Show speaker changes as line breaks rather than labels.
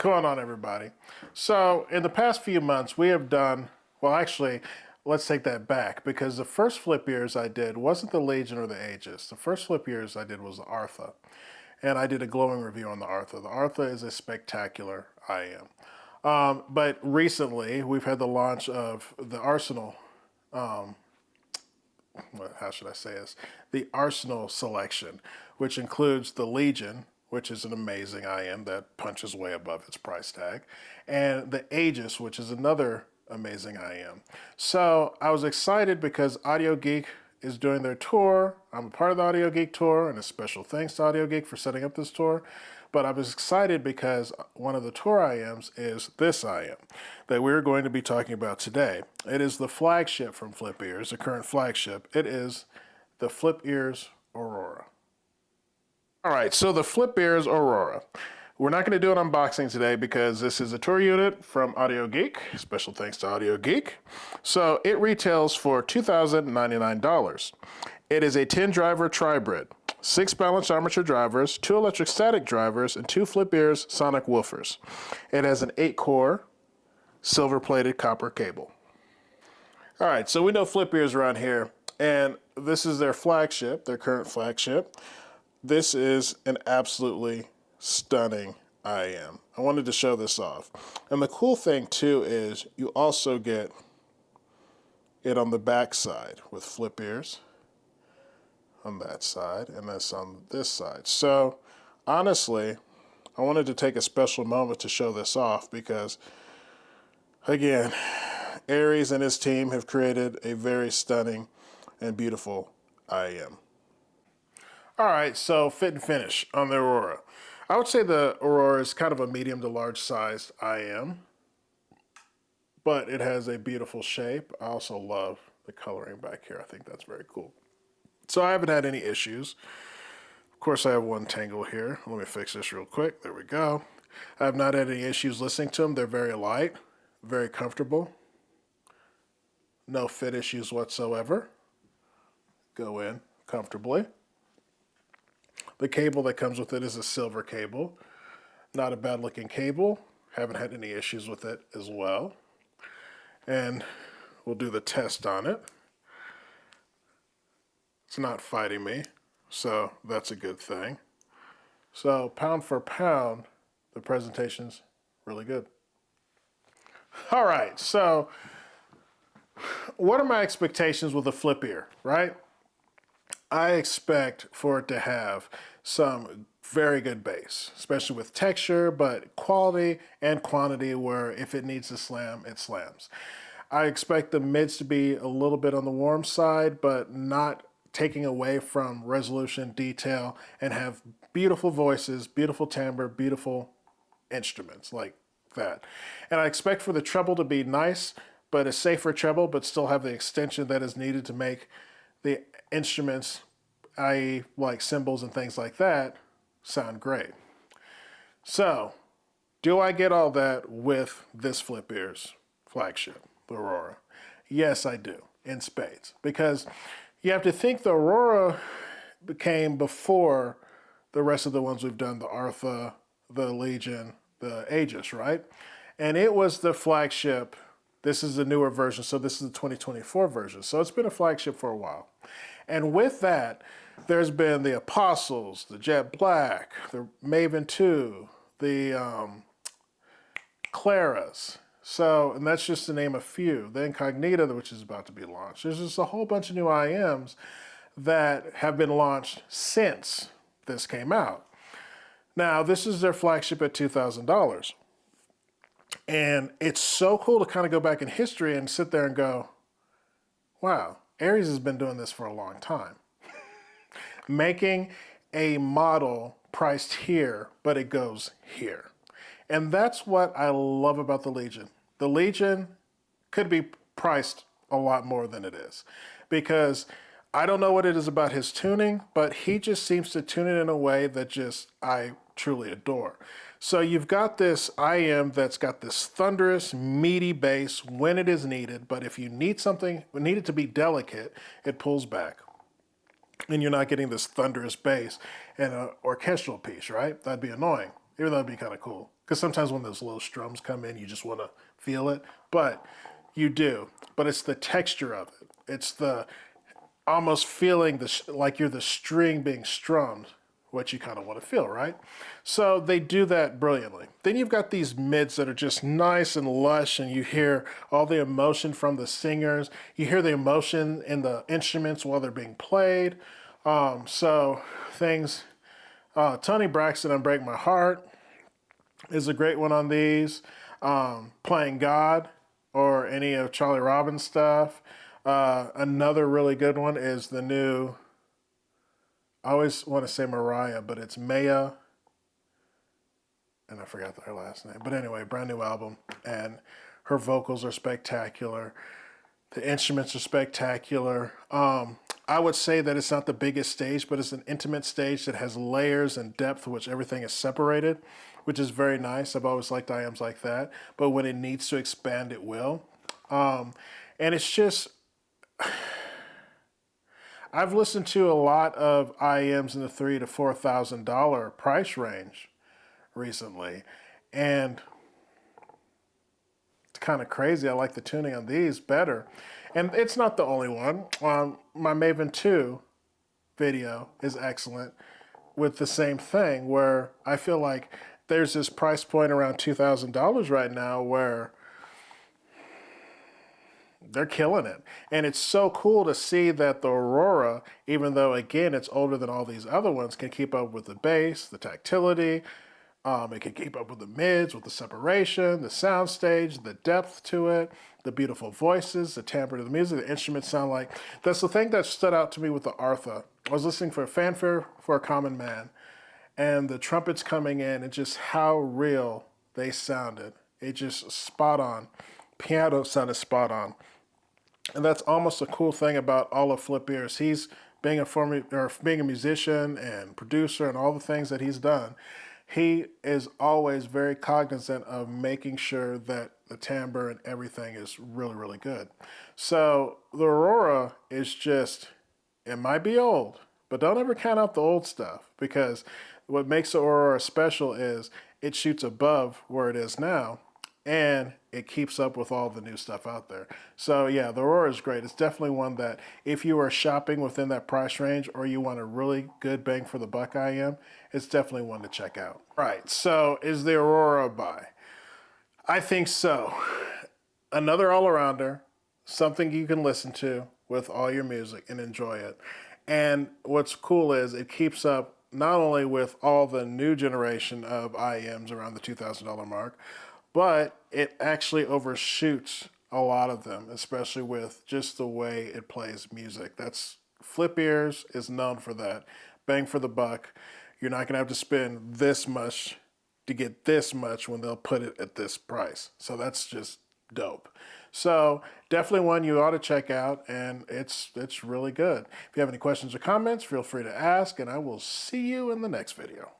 Going on, everybody. So, in the past few months, we have done, well, actually, let's take that back because the first flip ears I did wasn't the Legion or the Aegis. The first flip ears I did was the Artha, and I did a glowing review on the Artha. The Artha is a spectacular IEM. But recently, we've had the launch of the Arsenal. How should I say this? The Arsenal selection, which includes the Legion, which is an amazing IM that punches way above its price tag, and the Aegis, which is another amazing IM. So I was excited because Audio Geek is doing their tour. I'm a part of the Audio Geek tour, and a special thanks to Audio Geek for setting up this tour. But I was excited because one of the tour IMs is this IM that we're going to be talking about today. It is the flagship from Flip Ears, the current flagship. It is the Flip Ears Aurora. All right, so the Flip Ears Aurora. We're not going to do an unboxing today because this is a tour unit from Audio Geek. Special thanks to Audio Geek. So it retails for $2,099. It is a 10-driver tribrid, 6 balanced armature drivers, 2 electric static drivers, and 2 Flip Ears sonic woofers. It has an 8-core silver-plated copper cable. All right, so we know Flip Ears around here, and this is their flagship, their current flagship. This is an absolutely stunning IM. I wanted to show this off. And the cool thing too is you also get it on the back side with Flip Ears on that side and this on this side. So honestly, I wanted to take a special moment to show this off because again, Aries and his team have created a very stunning and beautiful IM. All right, so fit and finish on the Aurora. I would say the Aurora is kind of a medium to large sized IM, but it has a beautiful shape. I also love the coloring back here. I think that's very cool. So I haven't had any issues. Of course, I have one tangle here. Let me fix this real quick. There we go. I have not had any issues listening to them. They're very light, very comfortable. No fit issues whatsoever. Go in comfortably. The cable that comes with it is a silver cable. Not a bad looking cable. Haven't had any issues with it as well. And we'll do the test on it. It's not fighting me, so that's a good thing. So pound for pound, the presentation's really good. All right, so what are my expectations with a flip ear, right? I expect for it to have some very good bass, especially with texture, but quality and quantity where if it needs to slam, it slams. I expect the mids to be a little bit on the warm side, but not taking away from resolution, detail, and have beautiful voices, beautiful timbre, beautiful instruments like that. And I expect for the treble to be nice, but a safer treble, but still have the extension that is needed to make the instruments, i.e. like cymbals and things like that, sound great. So, do I get all that with this Flip Ears flagship, the Aurora? Yes, I do, in spades. Because you have to think the Aurora came before the rest of the ones we've done, the Artha, the Legion, the Aegis, right? And it was the flagship. This is the newer version, so this is the 2024 version. So it's been a flagship for a while. And with that, there's been the Apostles, the Jet Black, the Maven 2, the Claras. So, and that's just to name a few. The Incognita, which is about to be launched. There's just a whole bunch of new IMs that have been launched since this came out. Now, this is their flagship at $2,000. And it's so cool to kind of go back in history and sit there and go, wow, Aries has been doing this for a long time. Making a model priced here, but it goes here. And that's what I love about the Legion. The Legion could be priced a lot more than it is because I don't know what it is about his tuning, but he just seems to tune it in a way that just I truly adore. So you've got this IM that's got this thunderous, meaty bass when it is needed, but if you need something, need it to be delicate, it pulls back. And you're not getting this thunderous bass and an orchestral piece, right? That'd be annoying, even though it'd be kind of cool. because sometimes when those little strums come in, you just want to feel it, but you do. But it's the texture of it. It's the almost feeling like you're the string being strummed, what you kind of want to feel, right? So they do that brilliantly. Then you've got these mids that are just nice and lush, and you hear all the emotion from the singers. You hear the emotion in the instruments while they're being played. So things, Tony Braxton on Break My Heart is a great one on these. Playing God or any of Charlie Robbins stuff. Another really good one is the new, I always want to say Mariah, but it's Maya, and I forgot her last name. But anyway, brand new album, and her vocals are spectacular. The instruments are spectacular. I would say that it's not the biggest stage, but it's an intimate stage that has layers and depth, which everything is separated, which is very nice. I've always liked IEMs like that. But when it needs to expand, it will. And it's just, I've listened to a lot of IEMs in the $3,000 to $4,000 price range recently, and it's kind of crazy. I like the tuning on these better, and it's not the only one. My Maven 2 video is excellent with the same thing, where I feel like there's this price point around $2,000 right now where they're killing it. And it's so cool to see that the Aurora, even though, again, it's older than all these other ones, can keep up with the bass, the tactility. It can keep up with the mids, with the separation, the soundstage, the depth to it, the beautiful voices, the timbre of the music, the instruments sound like. That's the thing that stood out to me with the Artha. I was listening for Fanfare for a Common Man, and the trumpets coming in, and just how real they sounded. It just spot on. Piano sounded spot on. And that's almost a cool thing about all of Flip Ears. He's being a musician and producer and all the things that he's done. He is always very cognizant of making sure that the timbre and everything is really, really good. So the Aurora is just, it might be old, but don't ever count out the old stuff, because what makes the Aurora special is it shoots above where it is now, and it keeps up with all the new stuff out there. So yeah, the Aurora is great. It's definitely one that if you are shopping within that price range, or you want a really good bang for the buck IEM, it's definitely one to check out. Right, so is the Aurora a buy? I think so. Another all-arounder, something you can listen to with all your music and enjoy it. And what's cool is it keeps up not only with all the new generation of IEMs around the $2,000 mark, but it actually overshoots a lot of them, especially with just the way it plays music. That's Flip Ears is known for that. Bang for the buck. You're not gonna have to spend this much to get this much when they'll put it at this price. So that's just dope. So definitely one you ought to check out, and it's really good. If you have any questions or comments, feel free to ask, and I will see you in the next video.